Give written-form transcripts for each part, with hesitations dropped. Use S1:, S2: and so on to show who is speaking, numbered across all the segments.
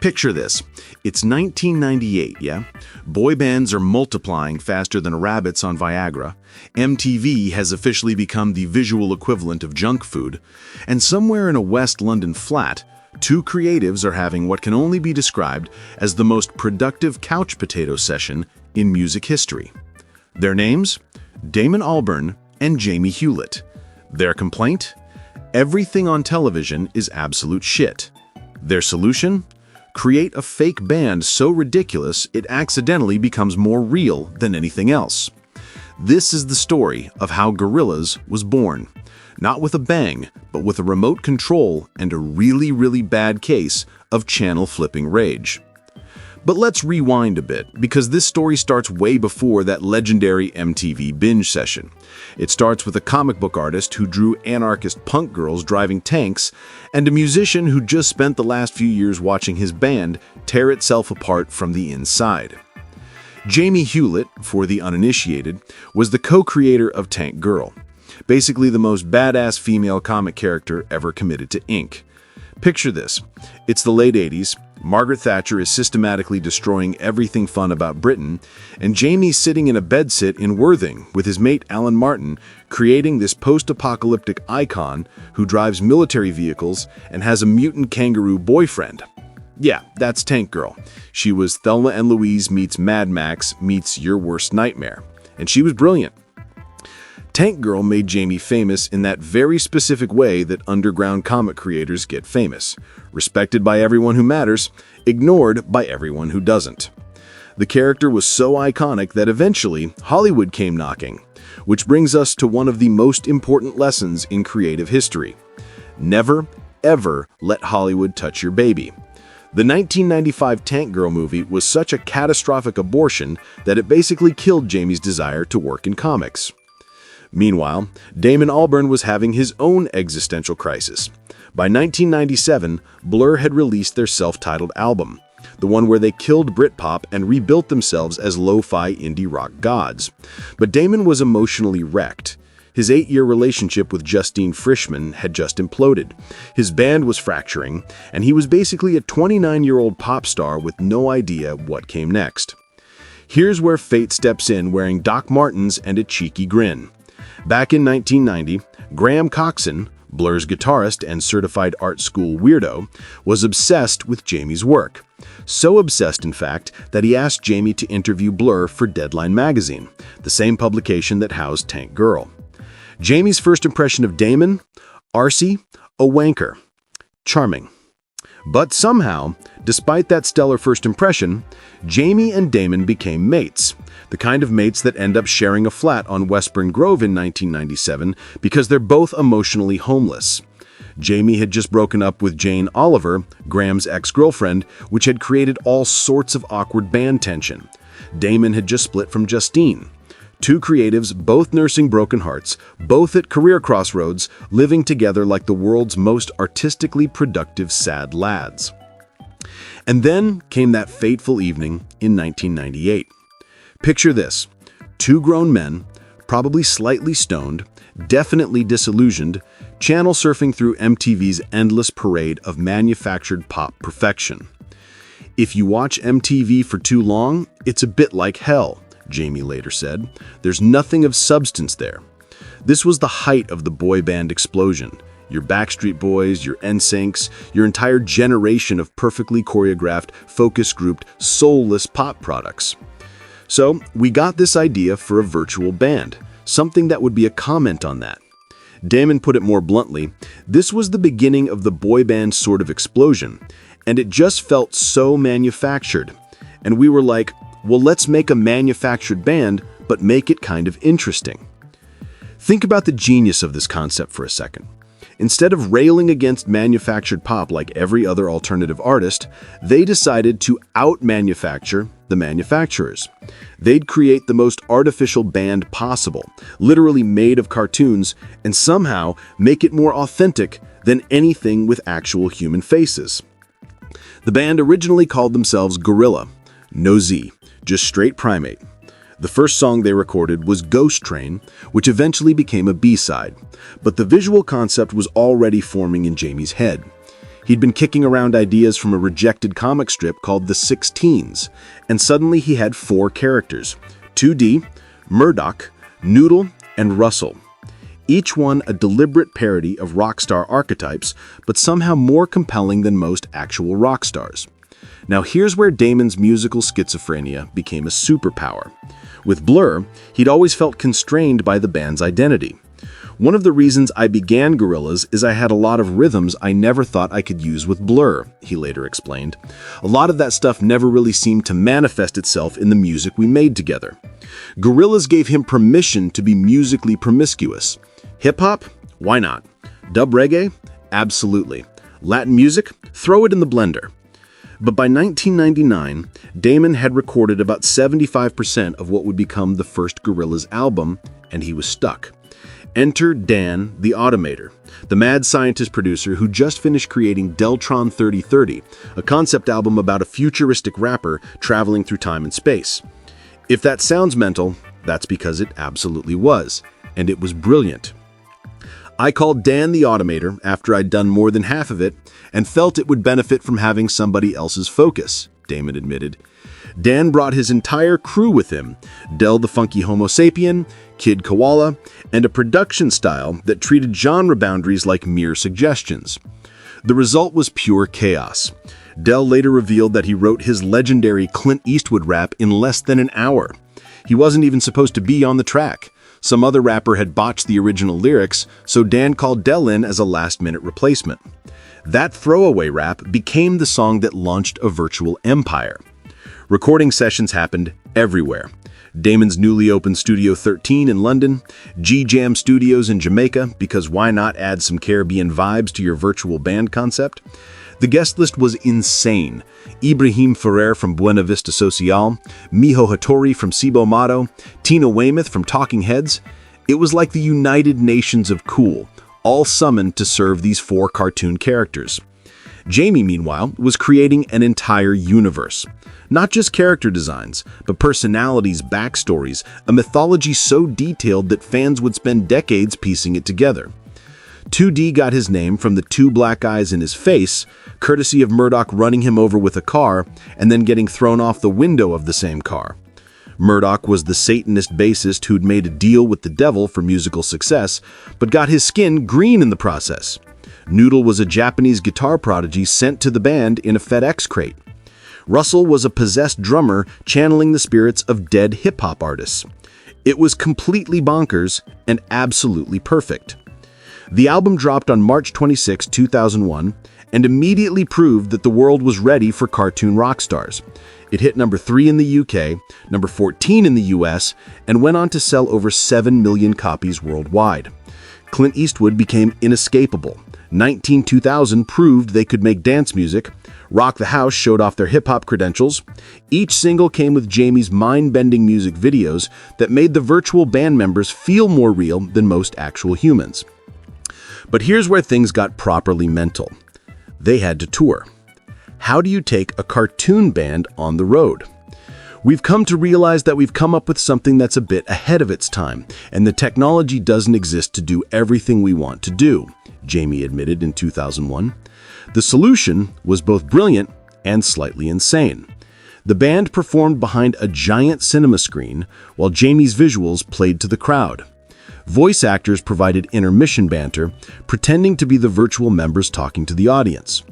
S1: Picture this. It's 1998, yeah? Boy bands are multiplying faster than rabbits on Viagra. MTV has officially become the visual equivalent of junk food. And somewhere in a West London flat, two creatives are having what can only be described as the most productive couch potato session in music history. Their names? Damon Albarn and Jamie Hewlett. Their complaint? Everything on television is absolute shit. Their solution? Create a fake band so ridiculous it accidentally becomes more real than anything else. This is the story of how Gorillaz was born. Not with a bang, but with a remote control and a really, really bad case of channel flipping rage. But let's rewind a bit, because this story starts way before that legendary MTV binge session. It starts with a comic book artist who drew anarchist punk girls driving tanks, and a musician who just spent the last few years watching his band tear itself apart from the inside. Jamie Hewlett, for the uninitiated, was the co-creator of Tank Girl, basically the most badass female comic character ever committed to ink. Picture this. It's the late 80s. Margaret Thatcher is systematically destroying everything fun about Britain, and Jamie's sitting in a bedsit in Worthing with his mate Alan Martin, creating this post-apocalyptic icon who drives military vehicles and has a mutant kangaroo boyfriend. Yeah, that's Tank Girl. She was Thelma and Louise meets Mad Max meets Your Worst Nightmare, and she was brilliant. Tank Girl made Jamie famous in that very specific way that underground comic creators get famous. Respected by everyone who matters, ignored by everyone who doesn't. The character was so iconic that eventually Hollywood came knocking, which brings us to one of the most important lessons in creative history. Never, ever let Hollywood touch your baby. The 1995 Tank Girl movie was such a catastrophic abortion that it basically killed Jamie's desire to work in comics. Meanwhile, Damon Albarn was having his own existential crisis. By 1997, Blur had released their self-titled album, the one where they killed Britpop and rebuilt themselves as lo-fi indie rock gods. But Damon was emotionally wrecked. His 8-year relationship with Justine Frischmann had just imploded. His band was fracturing, and he was basically a 29-year-old pop star with no idea what came next. Here's where fate steps in wearing Doc Martens and a cheeky grin. Back in 1990, Graham Coxon, Blur's guitarist and certified art school weirdo, was obsessed with Jamie's work. So obsessed, in fact, that he asked Jamie to interview Blur for Deadline magazine, the same publication that housed Tank Girl. Jamie's first impression of Damon? Arsey, a wanker. Charming. But somehow, despite that stellar first impression, Jamie and Damon became mates. The kind of mates that end up sharing a flat on Westbourne Grove in 1997 because they're both emotionally homeless. Jamie had just broken up with Jane Oliver, Graham's ex-girlfriend, which had created all sorts of awkward band tension. Damon had just split from Justine. Two creatives, both nursing broken hearts, both at career crossroads, living together like the world's most artistically productive sad lads. And then came that fateful evening in 1998. Picture this. Two grown men, probably slightly stoned, definitely disillusioned, channel surfing through MTV's endless parade of manufactured pop perfection. If you watch MTV for too long, it's a bit like hell, Jamie later said. There's nothing of substance there. This was the height of the boy band explosion. Your Backstreet Boys, your NSYNCs, your entire generation of perfectly choreographed, focus-grouped, soulless pop products. So, we got this idea for a virtual band, something that would be a comment on that. Damon put it more bluntly, this was the beginning of the boy band sort of explosion, and it just felt so manufactured. And we were like, well, let's make a manufactured band, but make it kind of interesting. Think about the genius of this concept for a second. Instead of railing against manufactured pop like every other alternative artist, they decided to out-manufacture the manufacturers. They'd create the most artificial band possible, literally made of cartoons, and somehow make it more authentic than anything with actual human faces. The band originally called themselves Gorilla, no Z, just straight primate. The first song they recorded was Ghost Train, which eventually became a B-side, but the visual concept was already forming in Jamie's head. He'd been kicking around ideas from a rejected comic strip called The 16s, and suddenly he had 4 characters: 2D, Murdoch, Noodle, and Russell. Each one a deliberate parody of rock star archetypes, but somehow more compelling than most actual rock stars. Now here's where Damon's musical schizophrenia became a superpower. With Blur, he'd always felt constrained by the band's identity. One of the reasons I began Gorillaz is I had a lot of rhythms I never thought I could use with Blur, he later explained. A lot of that stuff never really seemed to manifest itself in the music we made together. Gorillaz gave him permission to be musically promiscuous. Hip-hop? Why not? Dub reggae? Absolutely. Latin music? Throw it in the blender. But by 1999, Damon had recorded about 75% of what would become the first Gorillaz album, and he was stuck. Enter Dan, the Automator, the mad scientist producer who just finished creating Deltron 3030, a concept album about a futuristic rapper traveling through time and space. If that sounds mental, that's because it absolutely was, and it was brilliant. I called Dan the Automator after I'd done more than half of it and felt it would benefit from having somebody else's focus, Damon admitted. Dan brought his entire crew with him, Del the Funky Homo Sapien, Kid Koala, and a production style that treated genre boundaries like mere suggestions. The result was pure chaos. Del later revealed that he wrote his legendary Clint Eastwood rap in less than an hour. He wasn't even supposed to be on the track. Some other rapper had botched the original lyrics, so Dan called Del in as a last-minute replacement. That throwaway rap became the song that launched a virtual empire. Recording sessions happened everywhere. Damon's newly opened Studio 13 in London, G-Jam Studios in Jamaica, because why not add some Caribbean vibes to your virtual band concept? The guest list was insane. Ibrahim Ferrer from Buena Vista Social, Miho Hattori from Cibo Matto, Tina Weymouth from Talking Heads. It was like the United Nations of cool, all summoned to serve these 4 cartoon characters. Jamie, meanwhile, was creating an entire universe. Not just character designs, but personalities, backstories, a mythology so detailed that fans would spend decades piecing it together. 2D got his name from the 2 black eyes in his face, courtesy of Murdoch running him over with a car and then getting thrown off the window of the same car. Murdoch was the Satanist bassist who'd made a deal with the devil for musical success, but got his skin green in the process. Noodle was a Japanese guitar prodigy sent to the band in a FedEx crate. Russell was a possessed drummer channeling the spirits of dead hip-hop artists. It was completely bonkers and absolutely perfect. The album dropped on March 26, 2001, and immediately proved that the world was ready for cartoon rock stars. It hit number 3 in the UK, number 14 in the US, and went on to sell over 7 million copies worldwide. Clint Eastwood became inescapable. 192000 proved they could make dance music. Rock the House showed off their hip-hop credentials. Each single came with Jamie's mind-bending music videos that made the virtual band members feel more real than most actual humans. But here's where things got properly mental. They had to tour. How do you take a cartoon band on the road? We've come to realize that we've come up with something that's a bit ahead of its time, and the technology doesn't exist to do everything we want to do, Jamie admitted in 2001. The solution was both brilliant and slightly insane. The band performed behind a giant cinema screen, while Jamie's visuals played to the crowd. Voice actors provided intermission banter, pretending to be the virtual members talking to the audience.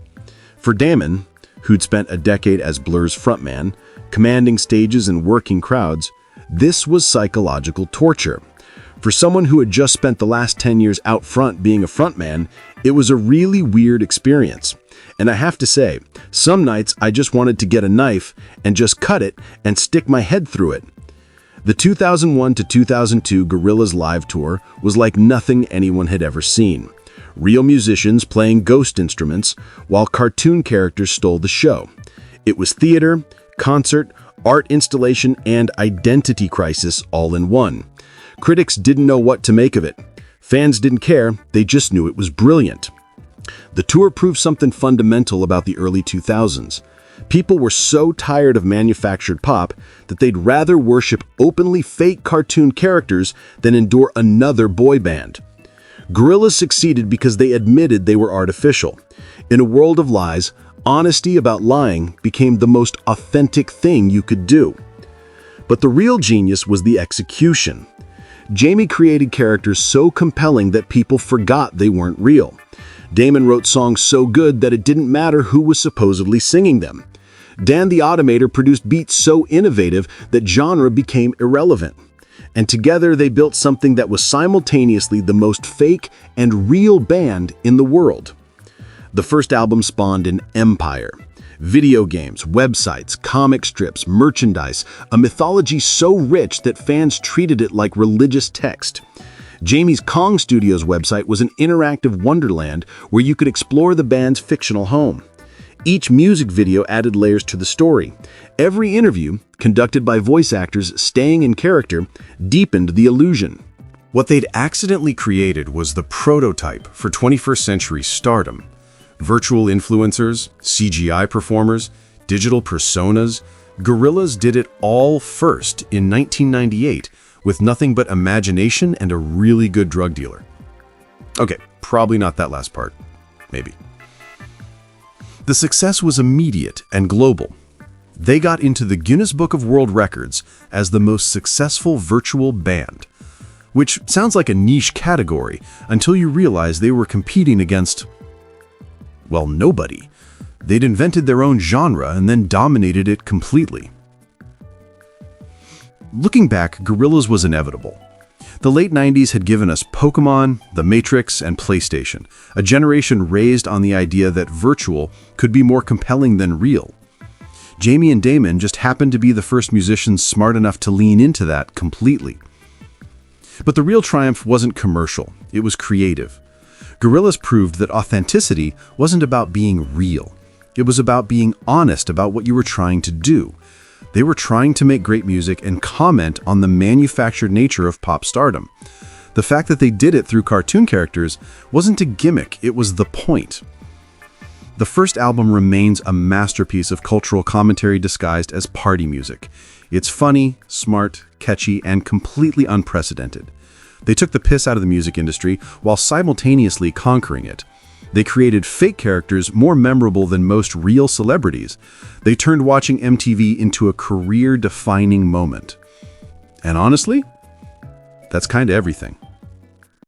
S1: For Damon, who'd spent a decade as Blur's frontman, commanding stages and working crowds, this was psychological torture. For someone who had just spent the last 10 years out front being a frontman, it was a really weird experience. And I have to say, some nights I just wanted to get a knife and just cut it and stick my head through it. The 2001 to 2002 Gorillaz live tour was like nothing anyone had ever seen. Real musicians playing ghost instruments, while cartoon characters stole the show. It was theater, concert, art installation, and identity crisis all in one. Critics didn't know what to make of it. Fans didn't care, they just knew it was brilliant. The tour proved something fundamental about the early 2000s. People were so tired of manufactured pop that they'd rather worship openly fake cartoon characters than endure another boy band. Gorillaz succeeded because they admitted they were artificial.
S2: In a world of lies, honesty about lying became the most authentic thing you could do. But the real genius was the execution. Jamie created characters so compelling that people forgot they weren't real. Damon wrote songs so good that it didn't matter who was supposedly singing them. Dan the Automator produced beats so innovative that genre became irrelevant. And together they built something that was simultaneously the most fake and real band in the world. The first album spawned an empire. Video games, websites, comic strips, merchandise, a mythology so rich that fans treated it like religious text. Jamie's Kong Studios website was an interactive wonderland where you could explore the band's fictional home. Each music video added layers to the story. Every interview, conducted by voice actors staying in character, deepened the illusion.
S1: What they'd accidentally created was the prototype for 21st century stardom. Virtual influencers, CGI performers, digital personas. Gorillaz did it all first in 1998 with nothing but imagination and a really good drug dealer. Okay, probably not that last part. Maybe. The success was immediate and global. They got into the Guinness Book of World Records as the most successful virtual band, which sounds like a niche category until you realize they were competing against, well, nobody. They'd invented their own genre and then dominated it completely. Looking back, Gorillaz was inevitable. The late 90s had given us Pokémon, The Matrix, and PlayStation, a generation raised on the idea that virtual could be more compelling than real. Jamie and Damon just happened to be the first musicians smart enough to lean into that completely. But the real triumph wasn't commercial, it was creative. Gorillaz proved that authenticity wasn't about being real. It was about being honest about what you were trying to do. They were trying to make great music and comment on the manufactured nature of pop stardom. The fact that they did it through cartoon characters wasn't a gimmick, it was the point. The first album remains a masterpiece of cultural commentary disguised as party music. It's funny, smart, catchy, and completely unprecedented. They took the piss out of the music industry while simultaneously conquering it. They created fake characters more memorable than most real celebrities. They turned watching MTV into a career-defining moment. And honestly, that's kind of everything.